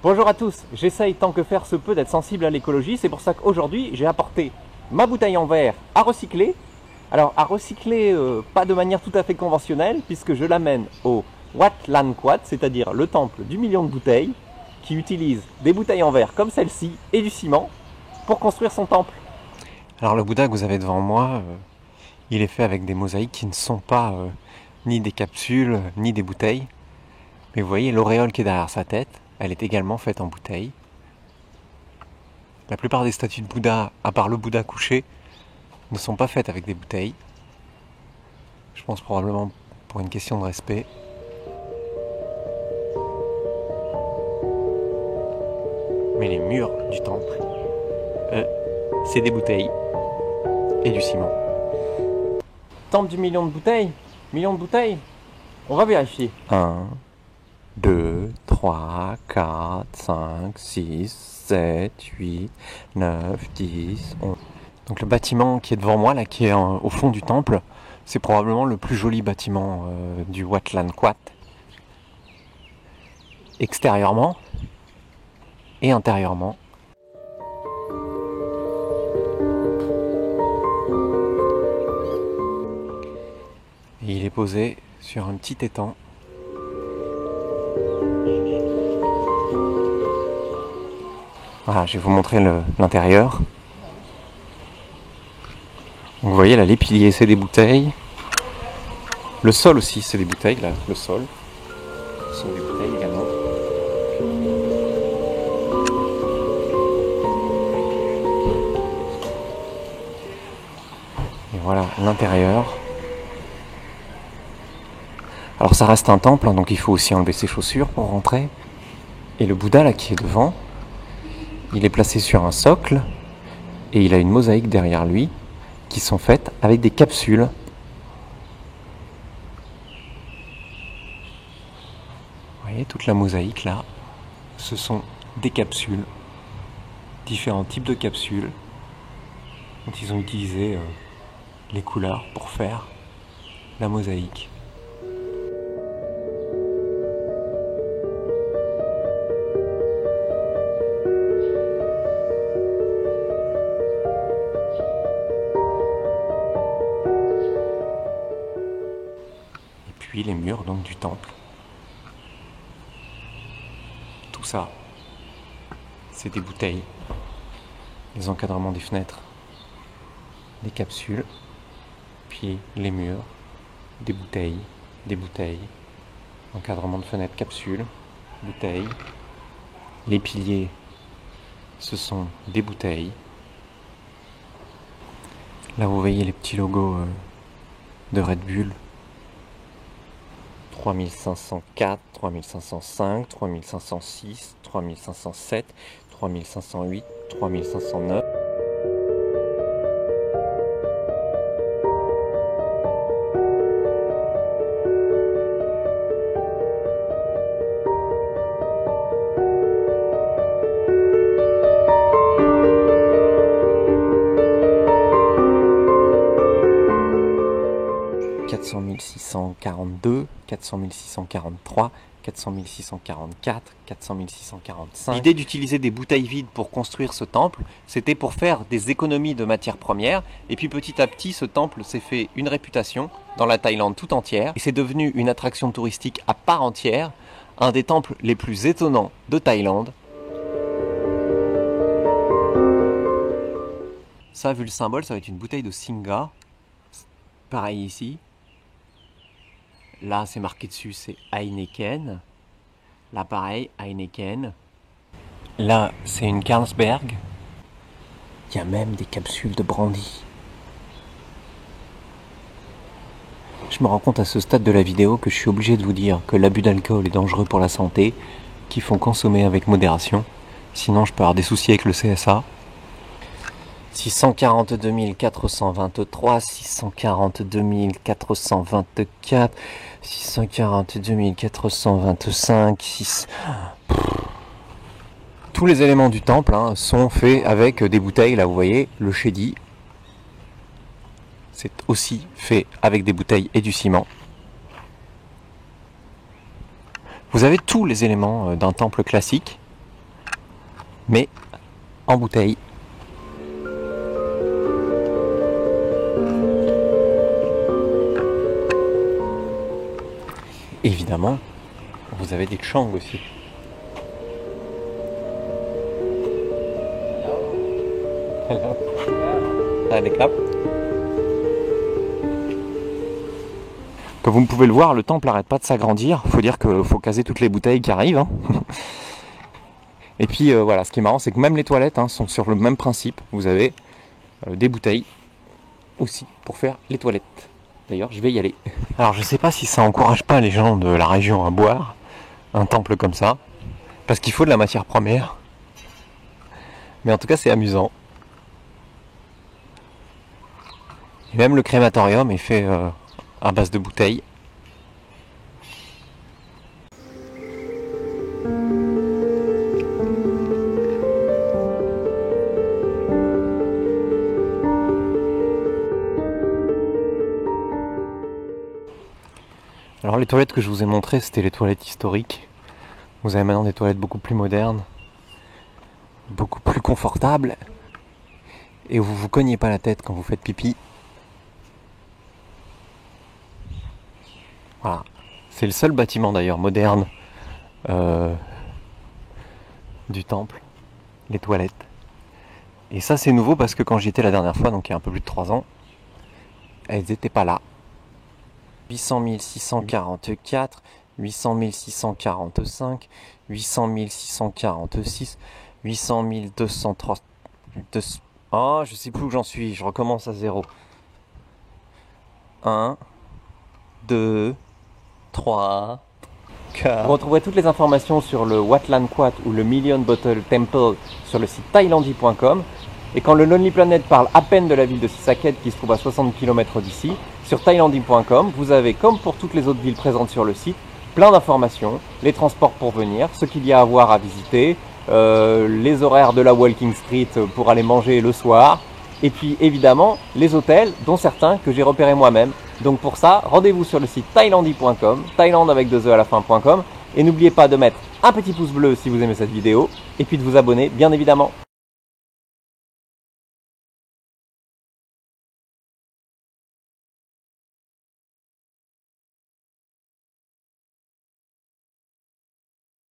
Bonjour à tous, j'essaye tant que faire se peut d'être sensible à l'écologie, c'est pour ça qu'aujourd'hui j'ai apporté ma bouteille en verre à recycler. Alors à recycler pas de manière tout à fait conventionnelle puisque je l'amène au Wat Lan Kwat, c'est-à-dire le temple du million de bouteilles, qui utilise des bouteilles en verre comme celle-ci et du ciment pour construire son temple. Alors le Bouddha que vous avez devant moi, il est fait avec des mosaïques qui ne sont pas ni des capsules, ni des bouteilles. Mais vous voyez l'auréole qui est derrière sa tête, elle est également faite en bouteille. La plupart des statues de Bouddha, à part le Bouddha couché, ne sont pas faites avec des bouteilles. Je pense probablement pour une question de respect. Mais les murs du temple, c'est des bouteilles et du ciment. Temple du million de bouteilles? Million de bouteilles? On va vérifier. 1, 2, 3, 4, 5, 6, 7, 8, 9, 10, 11. Donc le bâtiment qui est devant moi, là, qui est au fond du temple, c'est probablement le plus joli bâtiment du Wat Lan Kwat. Extérieurement et intérieurement. Et il est posé sur un petit étang. Voilà, je vais vous montrer l'intérieur. Donc vous voyez là, les piliers c'est des bouteilles. Le sol aussi c'est des bouteilles, là, le sol. Ce sont des bouteilles également. Et voilà l'intérieur. Alors ça reste un temple, hein, donc il faut aussi enlever ses chaussures pour rentrer. Et le Bouddha là qui est devant, il est placé sur un socle et il a une mosaïque derrière lui qui sont faites avec des capsules. Vous voyez toute la mosaïque là, ce sont des capsules, différents types de capsules dont ils ont utilisé les couleurs pour faire la mosaïque. Puis les murs donc du temple. Tout ça, c'est des bouteilles, les encadrements des fenêtres, des capsules, puis les murs, des bouteilles, encadrement de fenêtres, capsules, bouteilles. Les piliers, ce sont des bouteilles. Là vous voyez les petits logos de Red Bull. 3504, 3505, 3506, 3507, 3508, 3509. Quatre 642, 400 643, 400 644, 400 645. L'idée d'utiliser des bouteilles vides pour construire ce temple, c'était pour faire des économies de matières premières. Et puis petit à petit, ce temple s'est fait une réputation dans la Thaïlande tout entière. Et c'est devenu une attraction touristique à part entière, un des temples les plus étonnants de Thaïlande. Ça, vu le symbole, ça va être une bouteille de Singha. Pareil ici. Là, c'est marqué dessus, c'est Heineken. Là, pareil, Heineken. Là, c'est une Carlsberg. Il y a même des capsules de brandy. Je me rends compte à ce stade de la vidéo que je suis obligé de vous dire que l'abus d'alcool est dangereux pour la santé, qu'il faut consommer avec modération. Sinon, je peux avoir des soucis avec le CSA. 642 423, 642 424, 642 425, 6... Tous les éléments du temple sont faits avec des bouteilles. Là, vous voyez, le shédi, c'est aussi fait avec des bouteilles et du ciment. Vous avez tous les éléments d'un temple classique, mais en bouteille. Évidemment, vous avez des Chang aussi. Allez, cap. Comme vous pouvez le voir, le temple n'arrête pas de s'agrandir. Faut dire qu'il faut caser toutes les bouteilles qui arrivent. Hein. Et puis voilà, ce qui est marrant, c'est que même les toilettes sont sur le même principe. Vous avez des bouteilles aussi pour faire les toilettes. D'ailleurs, je vais y aller. Alors, je sais pas si ça encourage pas les gens de la région à boire un temple comme ça, parce qu'il faut de la matière première. Mais en tout cas, c'est amusant. Et même le crématorium est fait à base de bouteilles. Alors les toilettes que je vous ai montrées, c'était les toilettes historiques. Vous avez maintenant des toilettes beaucoup plus modernes, beaucoup plus confortables, et vous vous cognez pas la tête quand vous faites pipi. Voilà. C'est le seul bâtiment d'ailleurs moderne du temple, les toilettes. Et ça c'est nouveau parce que quand j'y étais la dernière fois, donc il y a un peu plus de 3 ans, elles n'étaient pas là. 800 644, 800 645, 800 646, 800 203... Oh, je sais plus où j'en suis, je recommence à 0. 1, 2, 3, 4... Vous retrouverez toutes les informations sur le Wat Lan Kwat ou le Million Bottle Temple sur le site thailandi.com. Et quand le Lonely Planet parle à peine de la ville de Sisaket qui se trouve à 60 km d'ici, sur thailandi.com, vous avez, comme pour toutes les autres villes présentes sur le site, plein d'informations, les transports pour venir, ce qu'il y a à voir, à visiter, les horaires de la Walking Street pour aller manger le soir, et puis évidemment les hôtels, dont certains que j'ai repérés moi-même. Donc pour ça, rendez-vous sur le site thailandi.com, Thaïlande avec 2 E à la fin.com, et n'oubliez pas de mettre un petit pouce bleu si vous aimez cette vidéo, et puis de vous abonner bien évidemment.